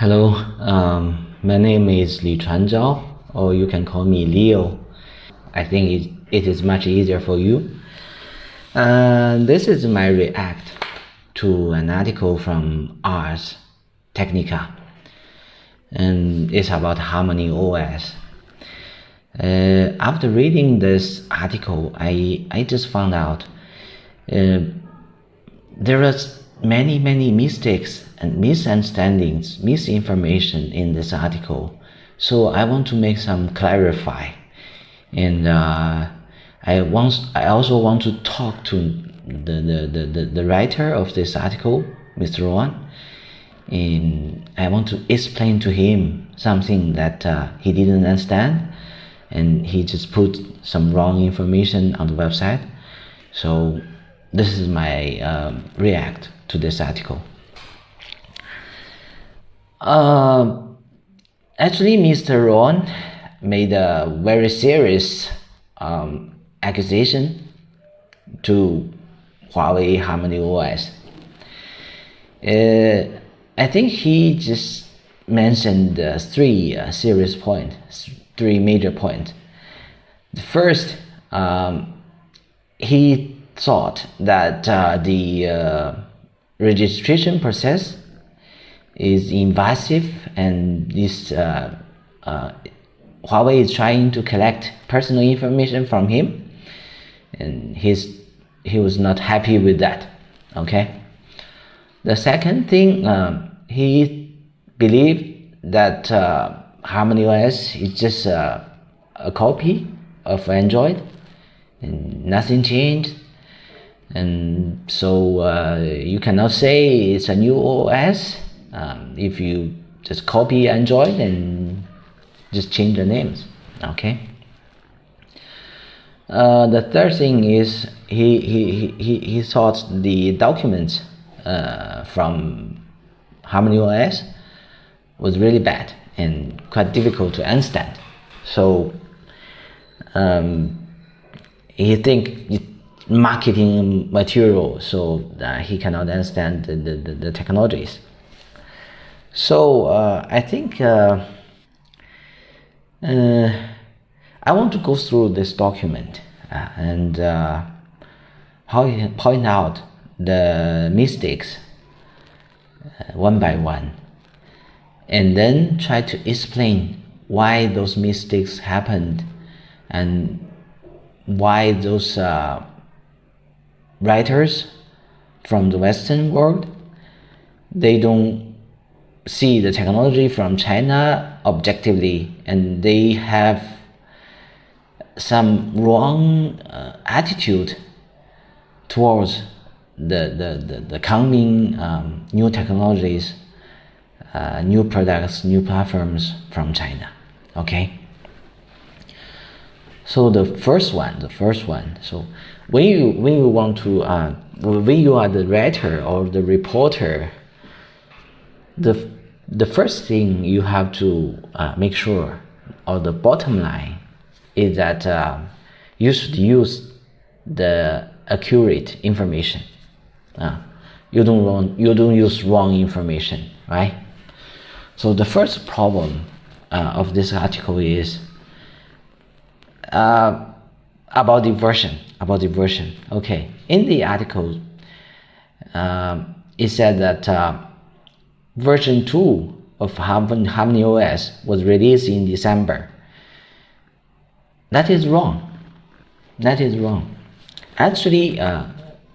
Hello, my name is Li Chuanzhao, or you can call me Leo. I think it is much easier for you. This is my react to an article from Ars Technica, and it's about Harmonyos. After reading this article, I just found out there are many mistakes and misunderstandings, misinformation in this article. So I want to make some clarify, and I also want to talk to the writer of this article, Mr. Wan, and I want to explain to him something that he didn't understand, and he just put some wrong information on the website. So this is my react to this article. Actually, Mr. Ron made a very serious accusation to Huawei Harmonyos. I think he just mentioned three serious points, three major points. The first, he thought that the registration process is invasive, and this Huawei is trying to collect personal information from him, and he was not happy with that. Okay. The second thing, he believed that Harmonyos is just a copy of Android, and nothing changed. And so you cannot say it's a new OS if you just copy Android and just change the names. Okay. The third thing is he thought the documents from Harmonyos was really bad and quite difficult to understand. So he think marketing material, so he cannot understand the technologies. So I think I want to go through this document and point out the mistakes one by one, and then try to explain why those mistakes happened and why those writers from the Western world, they don't see the technology from China objectively, and they have some wrong attitude towards the coming new technologies, new products, new platforms from China. Okay. So the first one. So when you want to when you are the writer or the reporter, the first thing you have to make sure, or the bottom line, is that you should use the accurate information. You don't use wrong information, right? So the first problem of this article is about the version. Okay, in the article, it said that version 2 of Harmonyos was released in December. That is wrong. Actually,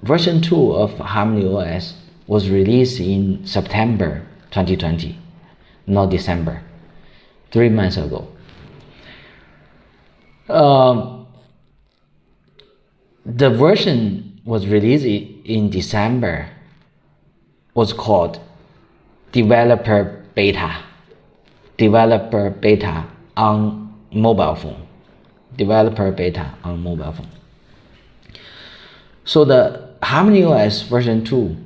version 2 of Harmonyos was released in September 2020, not December, 3 months ago. The version was released in December was called developer beta on mobile phone. So the Harmonyos version 2,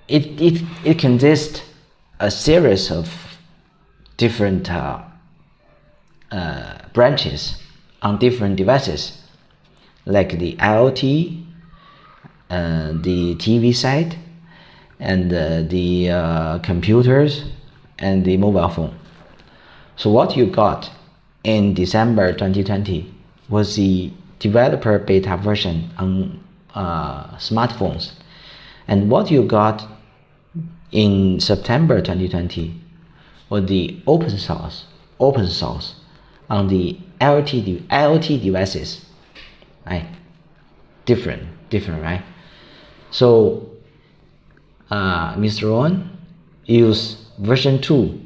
it consists a series of different branches on different devices, like the IoT, the TV side, and the computers and the mobile phone. So what you got in December 2020 was the developer beta version on smartphones, and what you got in September 2020 was the open source on the IoT devices, right? Different, right? So Mr. Ron used version 2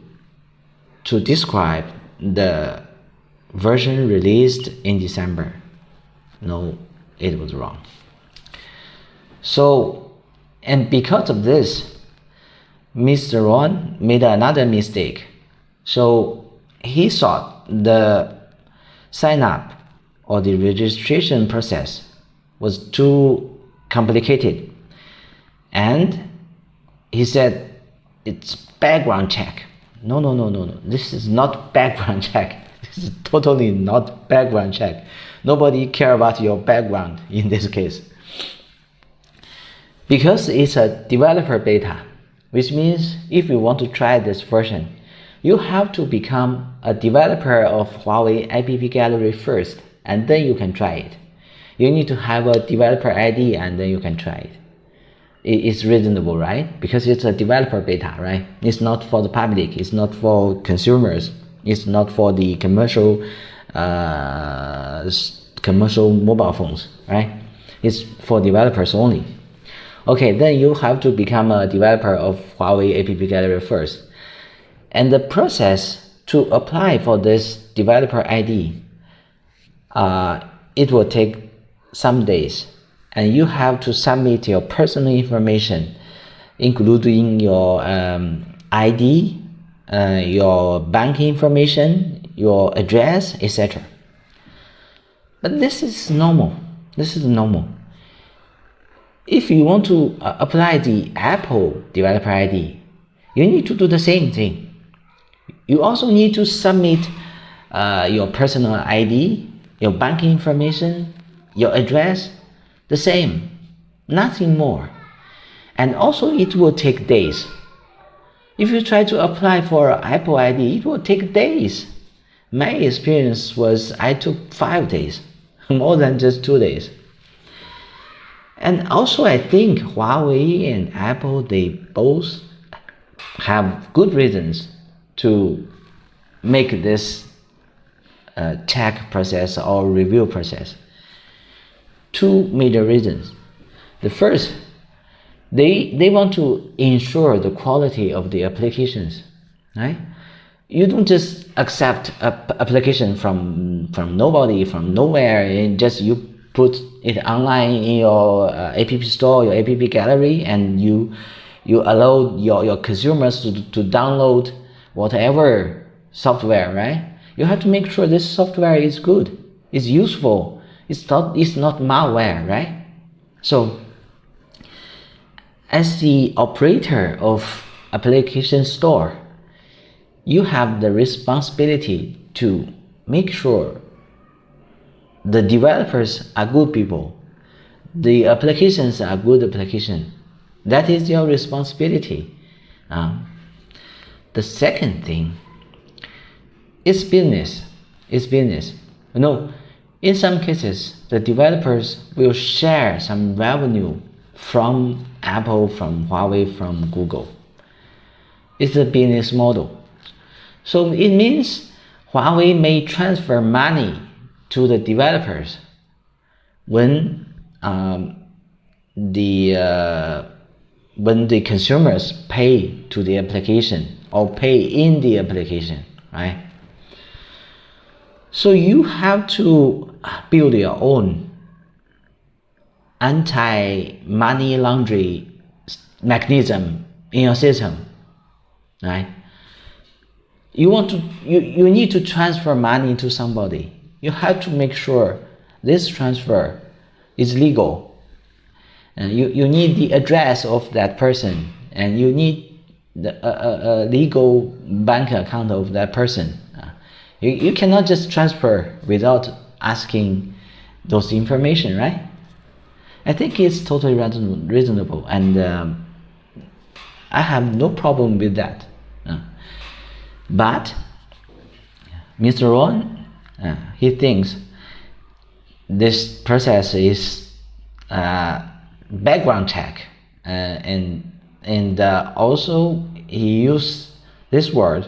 to describe the version released in December. No, it was wrong. So, and because of this, Mr. Ron made another mistake. So he thought the sign up or the registration process was too complicated, and he said it's background check. No. This is not background check. This is totally not background check. Nobody care about your background in this case. Because it's a developer beta, which means if you want to try this version, you have to become a developer of Huawei App Gallery first, and then you can try it. You need to have a developer ID and then you can try it. It's reasonable, right? Because it's a developer beta, right? It's not for the public, it's not for consumers, it's not for the commercial mobile phones, right? It's for developers only. Okay, then you have to become a developer of Huawei App Gallery first. And the process to apply for this developer ID, it will take some days. And you have to submit your personal information, including your ID, your bank information, your address, etc. But this is normal. If you want to apply the Apple developer ID, you need to do the same thing. You also need to submit your personal ID, your bank information, your address, the same, nothing more. And also it will take days. If you try to apply for Apple ID, it will take days. My experience was I took 5 days, more than just 2 days. And also I think Huawei and Apple, they both have good reasons to make this check process or review process. 2 major reasons. The first, they want to ensure the quality of the applications, right? You don't just accept an application from nobody, from nowhere, and just you put it online in your app store, your app gallery, and you allow your consumers to download whatever software, right? You have to make sure this software is good, is useful, it's not malware, right? So as the operator of application store, you have the responsibility to make sure the developers are good people, the applications are good applications. That is your responsibility. The second thing is business. In some cases, the developers will share some revenue from Apple, from Huawei, from Google. It's a business model. So it means Huawei may transfer money to the developers when the consumers pay to the application or pay in the application, right? So you have to build your own anti-money laundering mechanism in your system, right? You need to transfer money to somebody. You have to make sure this transfer is legal. And you need the address of that person, and you need a legal bank account of that person. You cannot just transfer without asking those information, right? I think it's totally reasonable, and I have no problem with that. But Mr. Ron, he thinks this process is background check, and also he used this word,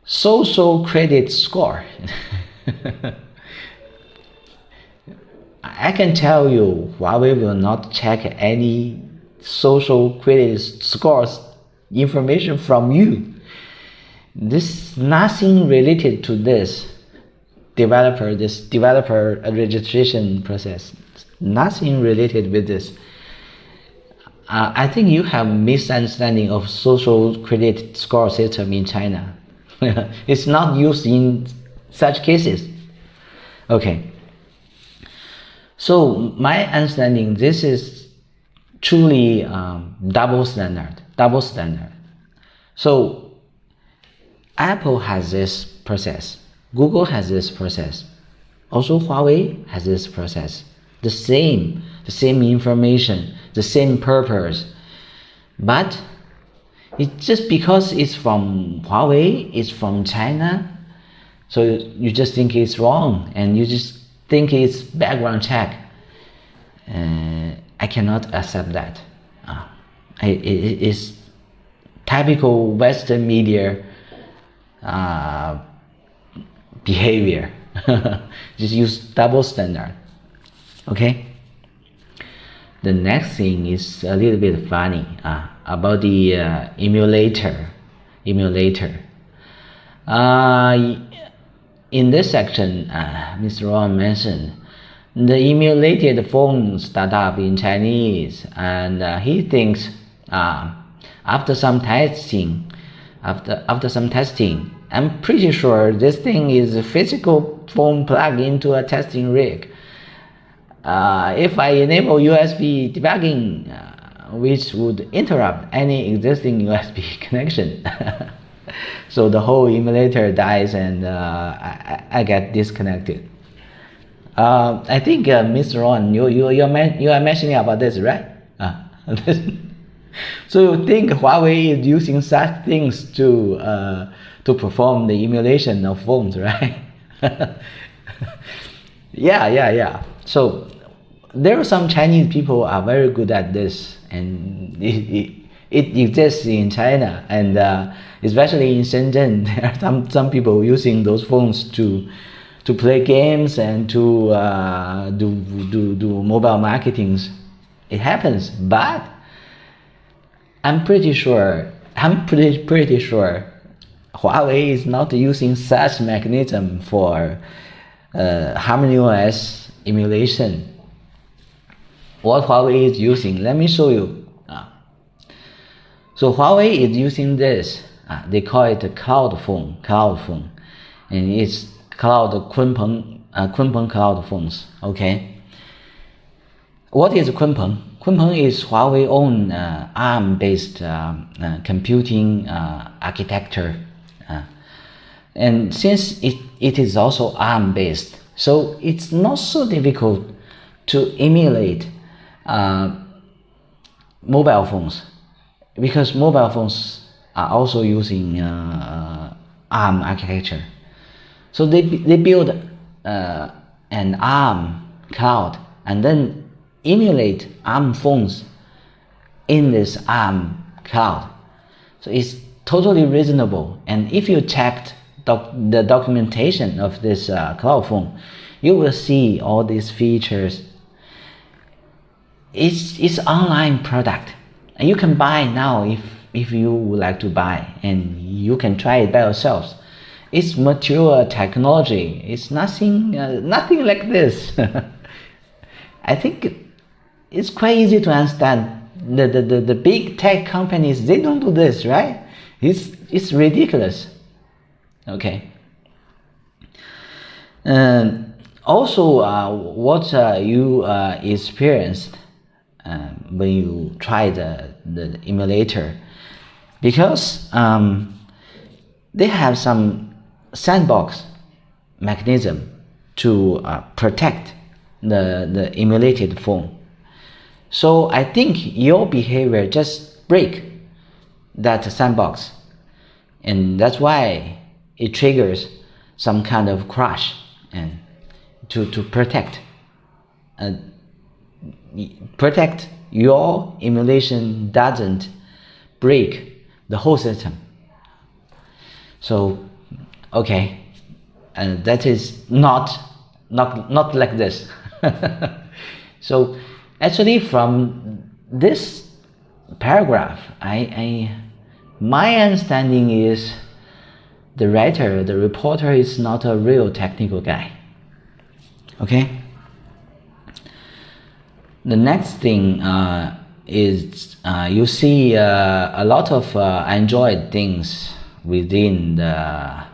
social credit score. I can tell you, Huawei will not check any social credit scores information from you. This nothing related to this developer registration process. Nothing related with this. I think you have misunderstanding of social credit score system in China. It's not used in such cases. Okay. So my understanding, this is truly double standard. So Apple has this process, Google has this process, also Huawei has this process. The same information, the same purpose, but it's just because it's from Huawei, it's from China, so you just think it's wrong, and you just think it's background check. I cannot accept that. It is typical Western media behavior. Just use double standard. Okay. The next thing is a little bit funny about the emulator. In this section, Mr. Ron mentioned the emulated phone startup in Chinese, and he thinks after some testing, I'm pretty sure this thing is a physical phone plugged into a testing rig. If I enable USB debugging, which would interrupt any existing USB connection, so the whole emulator dies, and I get disconnected. I think Mr. Ron, you are mentioning about this, right? So you think Huawei is using such things to perform the emulation of phones, right? Yeah. So there are some Chinese people are very good at this, and it exists in China, and especially in Shenzhen, there are some people using those phones to play games and to do mobile marketings. It happens, but I'm pretty sure Huawei is not using such mechanism for Harmonyos emulation. What Huawei is using, let me show you. So Huawei is using this. They call it a cloud phone, and it's cloud Kunpeng cloud phones. Okay. What is Kunpeng? Kunpeng is Huawei own ARM-based computing architecture, and since it is also ARM-based, so it's not so difficult to emulate mobile phones, because mobile phones are also using ARM architecture. So they build an ARM cloud and then emulate ARM phones in this ARM cloud. So it's totally reasonable. And if you checked the documentation of this cloud phone, you will see all these features. It's online product, and you can buy now if you would like to buy, and you can try it by yourselves. It's mature technology. It's nothing like this. I think it's quite easy to understand. The big tech companies, they don't do this, right? It's ridiculous. Okay. Also, what you experienced when you try the emulator, because they have some sandbox mechanism to protect the emulated phone. So I think your behavior just break that sandbox, and that's why it triggers some kind of crash, and to protect your emulation doesn't break the whole system. So okay, and that is not like this. So actually from this paragraph, my understanding is the writer, the reporter, is not a real technical guy. Okay. The next thing is you see a lot of Android things within the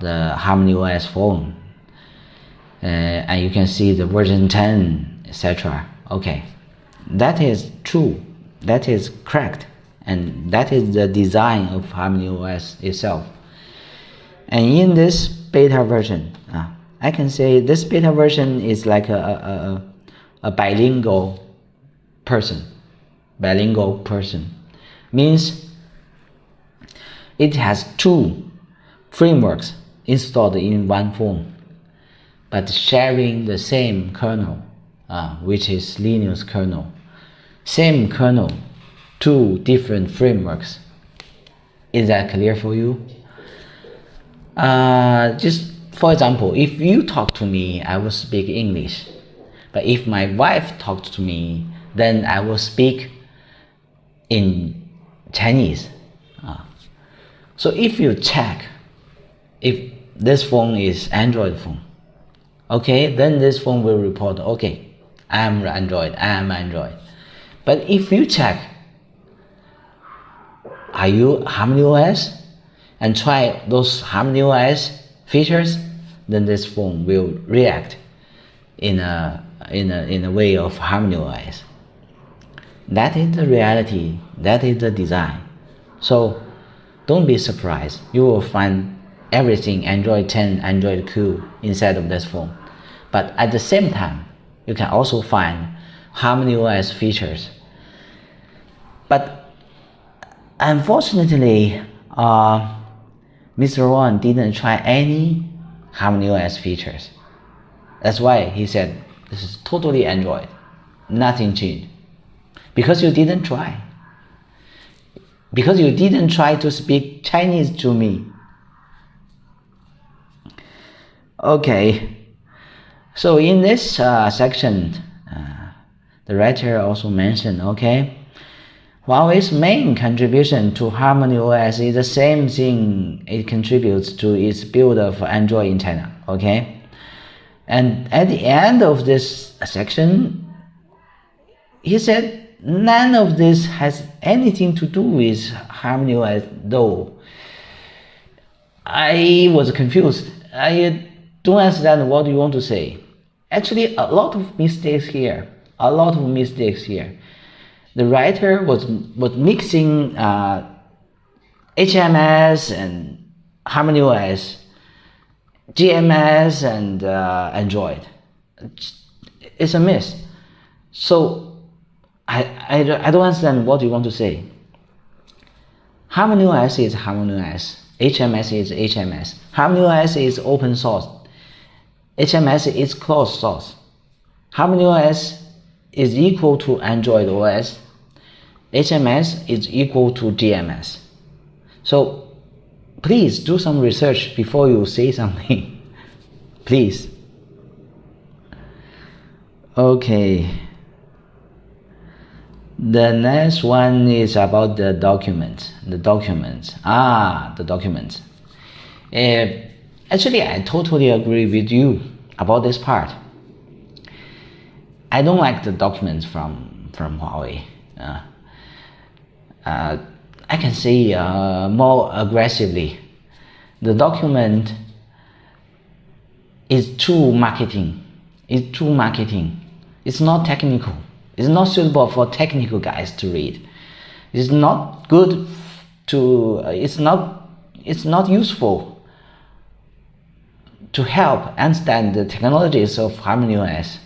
Harmonyos phone, and you can see the version 10, etc. Okay, that is true, that is correct, and that is the design of Harmonyos itself. And in this beta version, I can say this beta version is like a bilingual person. Bilingual person means it has two frameworks installed in one phone, but sharing the same kernel, which is Linux kernel. Same kernel, two different frameworks. Is that clear for you? Just for example, if you talk to me, I will speak English. But if my wife talks to me, then I will speak in Chinese. So if you check if this phone is Android phone, okay, then this phone will report, okay, I am Android. But if you check, are you Harmonyos, and try those Harmonyos features, then this phone will react in a way of Harmonyos. That is the reality, that is the design. So don't be surprised, you will find everything Android 10, Android Q inside of this phone. But at the same time, you can also find Harmonyos features. But unfortunately, Mr. Wang didn't try any Harmonyos features. That's why he said this is totally Android, nothing changed. Because you didn't try. Because you didn't try to speak Chinese to me. Okay, so in this section, the writer also mentioned, okay, Huawei's main contribution to Harmonyos is the same thing it contributes to its build of Android in China, okay? And at the end of this section, he said none of this has anything to do with Harmonyos, though. I was confused. I don't understand what you want to say. Actually, a lot of mistakes here. The writer was mixing HMS and Harmonyos, GMS and Android. It's a mess. So I don't understand what you want to say. Harmonyos is Harmonyos. HMS is HMS. Harmonyos is open source. HMS is closed source. Harmonyos is equal to Android OS. HMS is equal to GMS. So please do some research before you say something. Please. Okay. The next one is about the documents. The documents. Actually, I totally agree with you about this part. I don't like the documents from Huawei. I can say more aggressively, the document is too marketing. It's not technical. It's not suitable for technical guys to read. It's not good to. It's not useful to help understand the technologies of Harmonyos.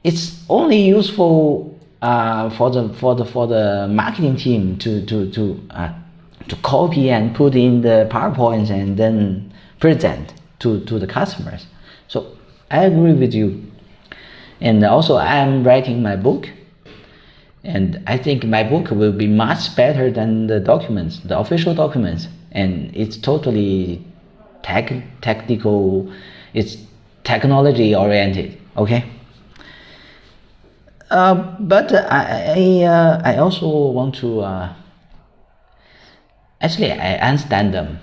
It's only useful for the marketing team to copy and put in the PowerPoints and then present to the customers. So I agree with you. And also I am writing my book, and I think my book will be much better than the documents, the official documents, and it's totally technical, it's technology oriented. Okay. But I also want to actually I understand them.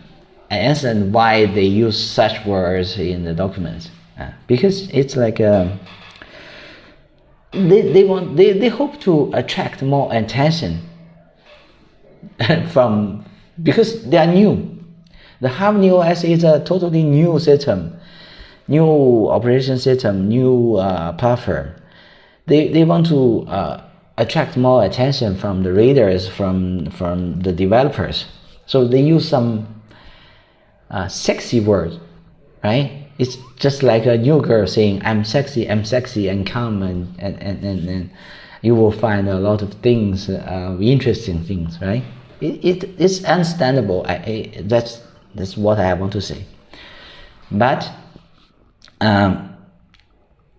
I understand why they use such words in the documents, because it's like they hope to attract more attention from, because they are new. The Harmonyos is a totally new system, new operation system, new platform. They want to attract more attention from the readers, from the developers. So they use some sexy words, right? It's just like a new girl saying, I'm sexy, and come, and you will find a lot of things, interesting things, right? It's understandable. That's what I want to say. But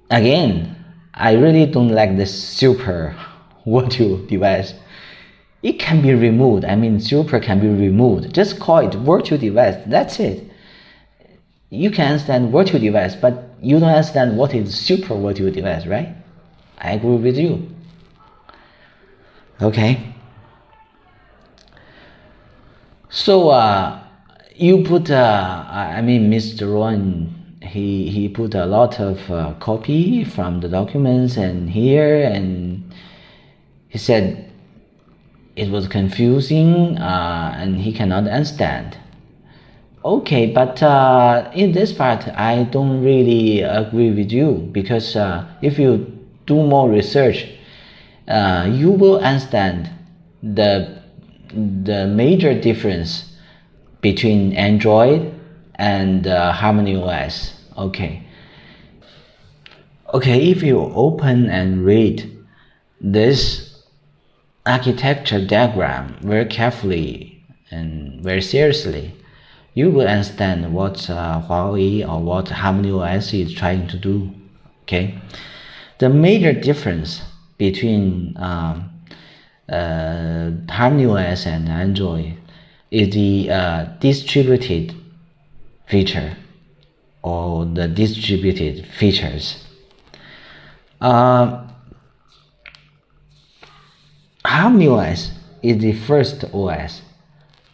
again, I really don't like this super virtual device. It can be removed. I mean, super can be removed. Just call it virtual device. That's it. You can understand virtual device, but you don't understand what is super virtual device, right? I agree with you. Okay. So you put, Mr. Ron, he put a lot of copy from the documents and here, and he said it was confusing and he cannot understand. Okay, but in this part I don't really agree with you, because if you do more research, you will understand the major difference between Android and Harmonyos. Okay, if you open and read this architecture diagram very carefully and very seriously, you will understand what Huawei or what Harmonyos is trying to do. Okay, the major difference between Harmonyos and Android is the distributed feature or the distributed features. Harmonyos is the first OS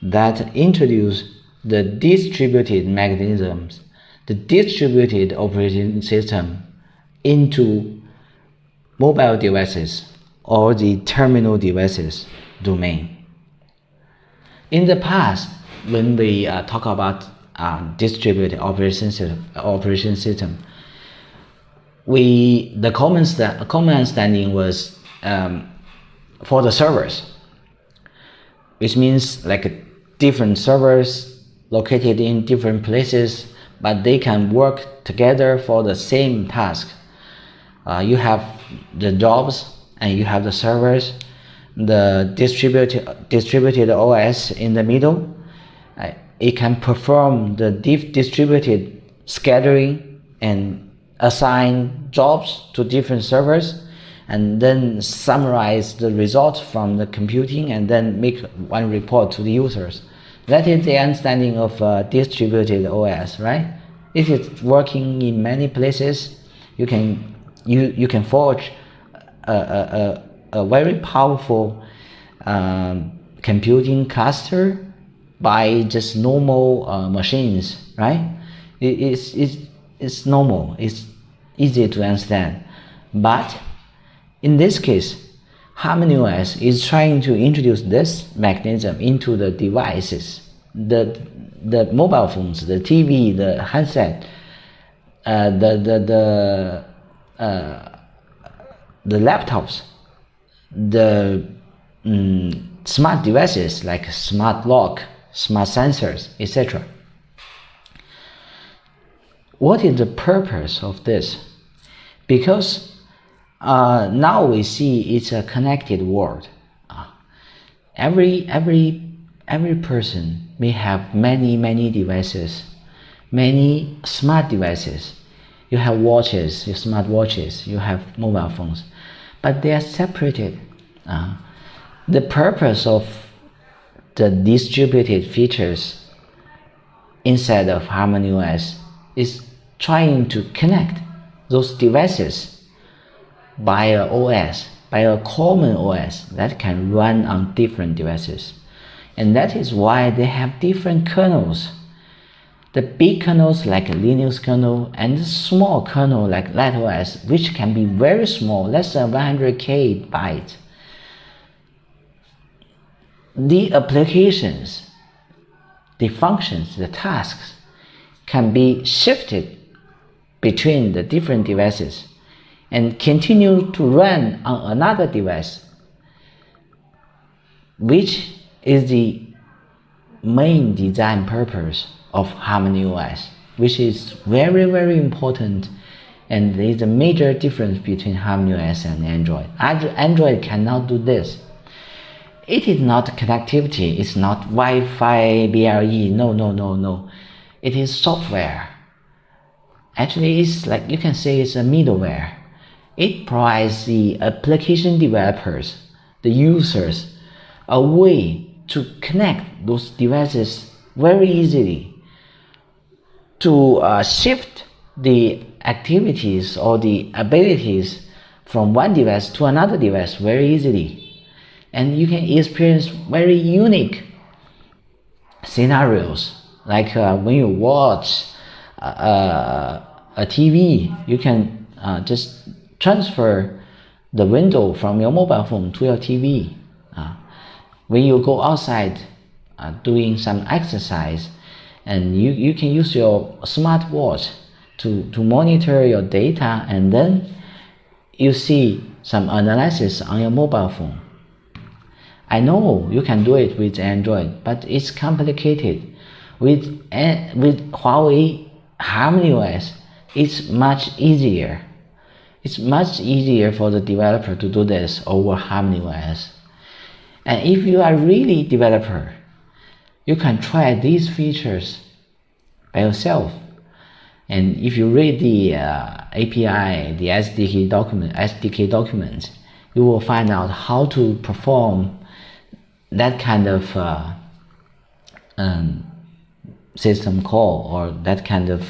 that introduced the distributed mechanisms, the distributed operating system into mobile devices or the terminal devices domain. In the past, when we talk about distributed operation system, the common understanding was for the servers, which means like different servers located in different places, but they can work together for the same task. You have the jobs and you have the servers, the distributed OS in the middle. It can perform the distributed scheduling and assign jobs to different servers, and then summarize the results from the computing and then make one report to the users. That is the understanding of distributed OS, right? If it's working in many places, you can forge a very powerful computing cluster by just normal machines, right? It's normal. It's easy to understand. But in this case, Harmonyos is trying to introduce this mechanism into the devices, the mobile phones, the TV, the handset, the laptops, the smart devices like smart lock, smart sensors, etc. What is the purpose of this? Because Now we see it's a connected world. Every person may have many devices, many smart devices. You have watches, your smart watches, you have mobile phones, but they are separated. The purpose of the distributed features inside of Harmonyos is trying to connect those devices by a OS, by a common OS that can run on different devices. And that is why they have different kernels. The big kernels like Linux kernel and the small kernel like LightOS, which can be very small, less than 100k bytes. The applications, the functions, the tasks can be shifted between the different devices and continue to run on another device, which is the main design purpose of Harmonyos, which is very important, and there is a major difference between Harmonyos and Android. Android cannot do this. It is not connectivity, it's not Wi-Fi, BLE, no. It is software. Actually, it's like, you can say it's a middleware. It provides the application developers, the users, a way to connect those devices very easily, to shift the activities or the abilities from one device to another device very easily. And you can experience very unique scenarios, like when you watch a TV, you can just transfer the window from your mobile phone to your TV. When you go outside doing some exercise, and you can use your smartwatch to monitor your data, and then you see some analysis on your mobile phone. I know you can do it with Android, but it's complicated. With Huawei Harmonyos, it's much easier. It's much easier for the developer to do this over Harmonyos. And if you are really developer, you can try these features by yourself. And if you read the API, the SDK documents, you will find out how to perform that kind of system call, or that kind of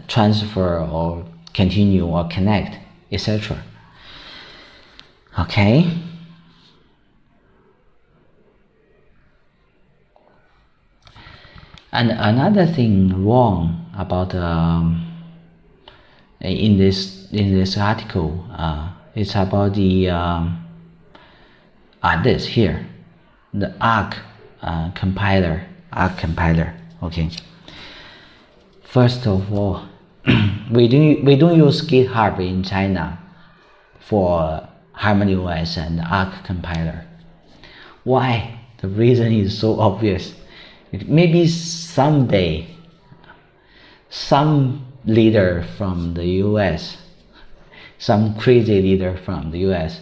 transfer or continue or connect, etc. Okay. And another thing wrong about in this article, it's about the this here, the Arc compiler. Okay. First of all, we don't use GitHub in China for Harmonyos and Arc compiler. Why? The reason is so obvious. Maybe someday some leader from the US, some crazy leader from the US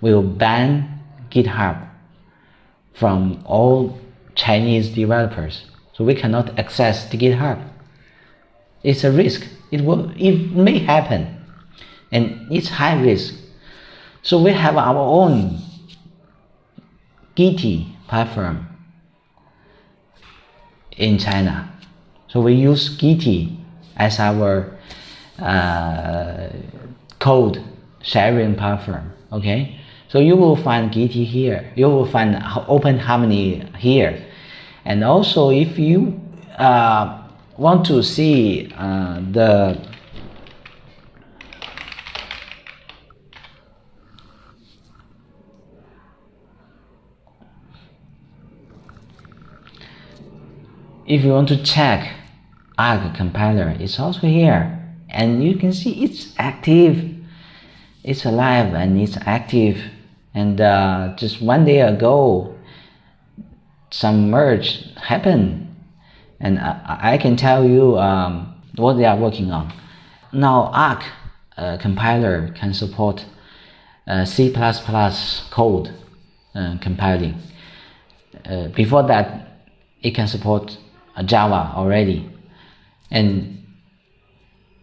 will ban GitHub from all Chinese developers, so we cannot access the GitHub. It's a risk. It may happen, and it's high risk. So we have our own Git platform in China. So we use Git as our code sharing platform. Okay. So you will find Git here. You will find Open Harmony here. And also, if you want to see if you want to check Arc compiler, it's also here. And you can see it's active. It's alive and it's active. And just one day ago, some merge happened, and I can tell you what they are working on. Now Arc compiler can support C++ code compiling. Before that, it can support Java already, and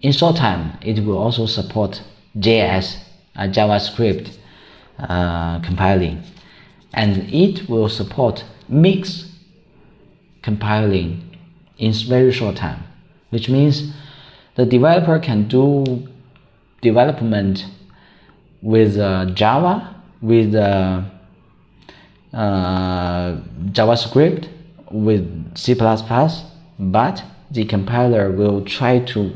in short time, it will also support JS, JavaScript compiling, and it will support mix compiling in very short time, which means the developer can do development with Java, with JavaScript, with C++, but the compiler will try to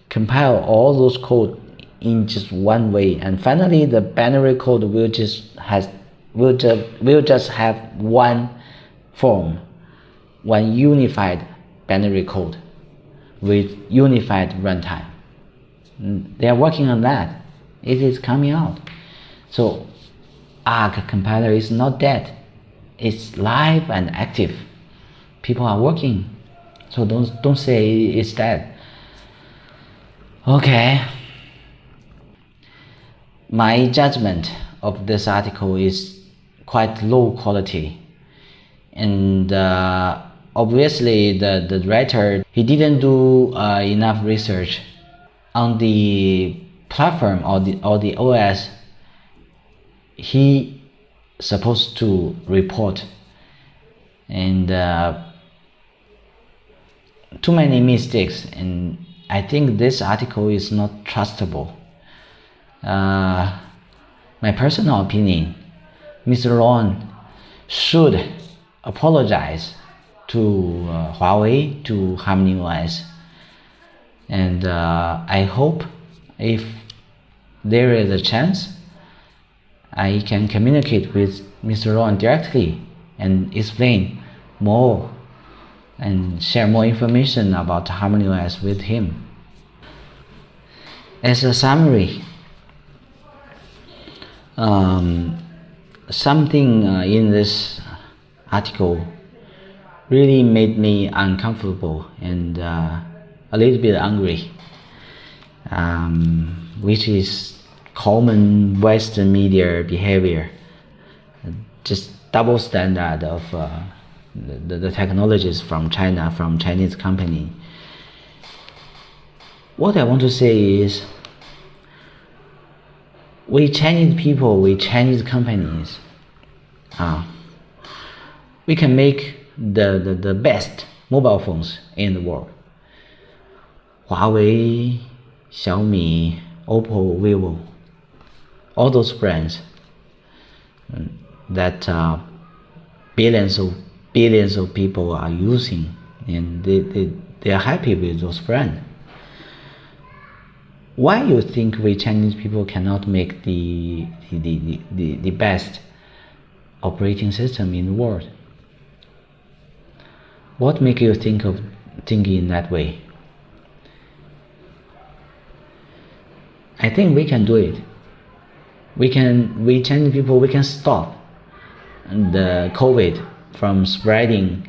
compile all those code in just one way, and finally the binary code will just have one form, one unified binary code with unified runtime. They are working on that. It is coming out. So Arc compiler is not dead. It's live and active. People are working. So don't say it's dead. Okay. My judgment of this article is quite low quality, and obviously the writer, he didn't do enough research on the platform or the OS he supposed to report, and too many mistakes, and I think this article is not trustable. My personal opinion, Mr. Ron should apologize to Huawei, to Harmonyos, and I hope if there is a chance, I can communicate with Mr. Ron directly and explain more and share more information about Harmonyos with him. As a summary, something in this article really made me uncomfortable and a little bit angry, which is common Western media behavior, just double standard of the technologies from China, from Chinese company. What I want to say is, we Chinese people, we Chinese companies, we can make the best mobile phones in the world. Huawei, Xiaomi, Oppo, Vivo, all those brands that billions of people are using, and they are happy with those brands. Why you think we Chinese people cannot make the best operating system in the world? What makes you thinking in that way? I think we can do it. We Chinese people, we can stop the COVID from spreading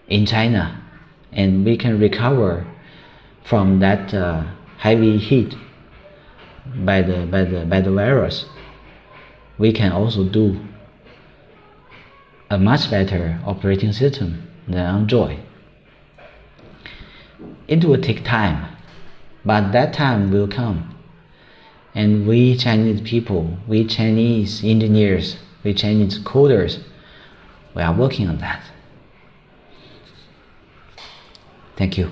in China, and we can recover from that heavy hit by the virus. We can also do a much better operating system than Android. It will take time, but that time will come. And we Chinese people, we Chinese engineers, we Chinese coders, we are working on that. Thank you.